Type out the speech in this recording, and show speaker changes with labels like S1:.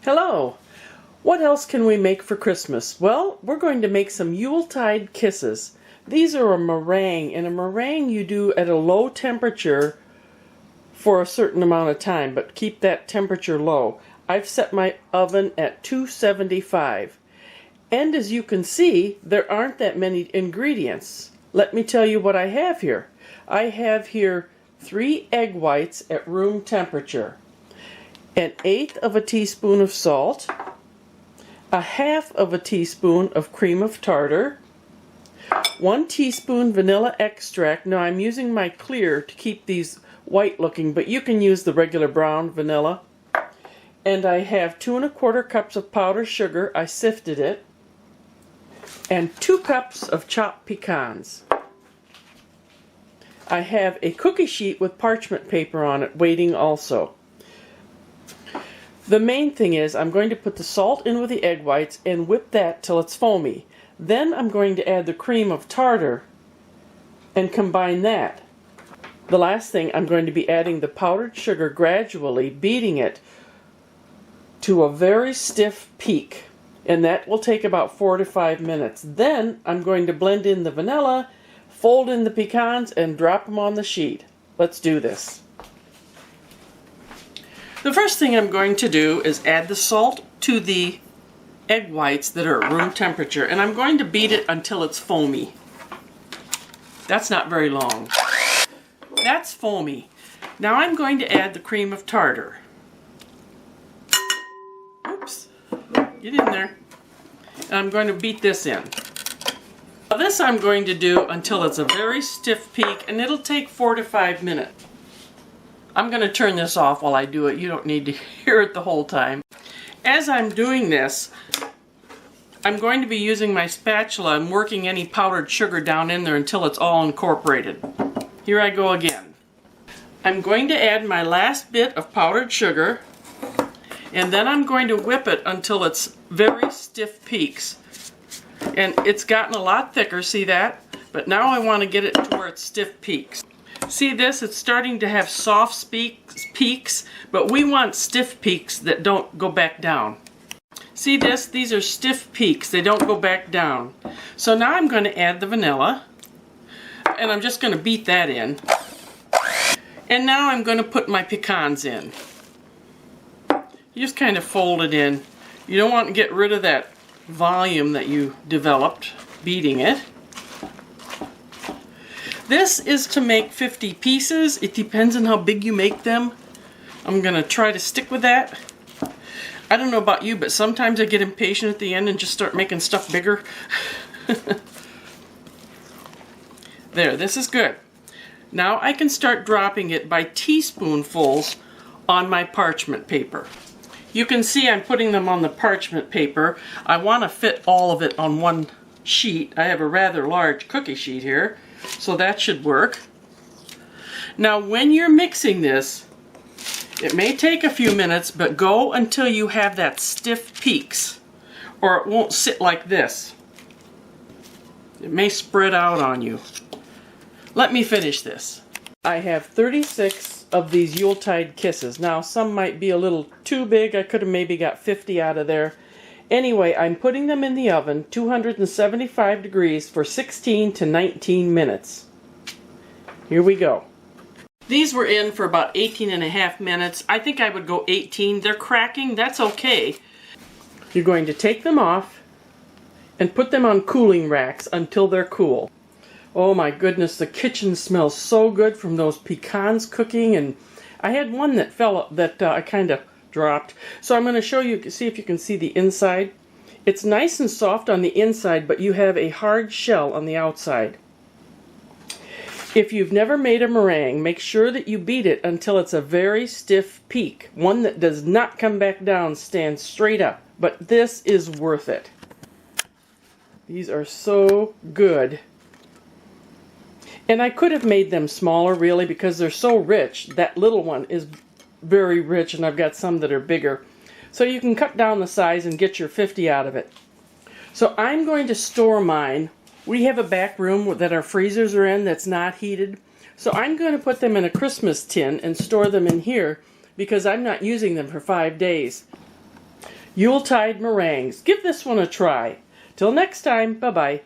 S1: Hello! What else can we make for Christmas? Well, we're going to make some Yuletide kisses. These are a meringue, and a meringue you do at a low temperature for a certain amount of time, but keep that temperature low. I've set my oven at 275. And as you can see, there aren't that many ingredients. Let me tell you what I have here. I have here 3 egg whites at room temperature, 1/8 of a teaspoon of salt, 1/2 of a teaspoon of cream of tartar, 1 teaspoon vanilla extract. Now I'm using my clear to keep these white looking, but you can use the regular brown vanilla. And I have 2 1/4 cups of powdered sugar. I sifted it. And 2 cups of chopped pecans. I have a cookie sheet with parchment paper on it waiting also. The main thing is I'm going to put the salt in with the egg whites and whip that till it's foamy. Then I'm going to add the cream of tartar and combine that. The last thing, I'm going to be adding the powdered sugar gradually, beating it to a very stiff peak. And that will take about 4 to 5 minutes. Then I'm going to blend in the vanilla, fold in the pecans, and drop them on the sheet. Let's do this. The first thing I'm going to do is add the salt to the egg whites that are at room temperature, and I'm going to beat it until it's foamy. That's not very long. That's foamy. Now I'm going to add the cream of tartar. Oops. Get in there. And I'm going to beat this in. Now this I'm going to do until it's a very stiff peak, and it'll take 4 to 5 minutes. I'm going to turn this off while I do it. You don't need to hear it the whole time. As I'm doing this, I'm going to be using my spatula and working any powdered sugar down in there until it's all incorporated. Here I go again. I'm going to add my last bit of powdered sugar, and then I'm going to whip it until it's very stiff peaks. And it's gotten a lot thicker, see that? But now I want to get it to where it's stiff peaks. See this? It's starting to have soft peaks, but we want stiff peaks that don't go back down. See this? These are stiff peaks. They don't go back down. So now I'm going to add the vanilla, and I'm just going to beat that in. And now I'm going to put my pecans in. You just kind of fold it in. You don't want to get rid of that volume that you developed beating it. This is to make 50 pieces. It depends on how big you make them. I'm going to try to stick with that. I don't know about you, but sometimes I get impatient at the end and just start making stuff bigger. There, this is good. Now I can start dropping it by teaspoonfuls on my parchment paper. You can see I'm putting them on the parchment paper. I want to fit all of it on one sheet. I have a rather large cookie sheet here, so that should work. Now when you're mixing this, it may take a few minutes, but go until you have that stiff peaks, or it won't sit like this. It may spread out on you. Let me finish this. I have 36 of these Yuletide kisses. Now some might be a little too big. I could have maybe got 50 out of there. Anyway, I'm putting them in the oven, 275 degrees for 16 to 19 minutes. Here we go. These were in for about 18.5 minutes. I think I would go 18. They're cracking. That's okay. You're going to take them off and put them on cooling racks until they're cool. Oh my goodness, the kitchen smells so good from those pecans cooking, and I had one that fell that I kind of dropped. So I'm going to show you, see if you can see the inside. It's nice and soft on the inside, but you have a hard shell on the outside. If you've never made a meringue, make sure that you beat it until it's a very stiff peak. One that does not come back down, stand straight up. But this is worth it. These are so good. And I could have made them smaller, really, because they're so rich. That little one is very rich, and I've got some that are bigger. So you can cut down the size and get your 50 out of it. So I'm going to store mine. We have a back room that our freezers are in that's not heated. So I'm going to put them in a Christmas tin and store them in here because I'm not using them for 5 days. Yuletide meringues. Give this one a try. Till next time, bye-bye.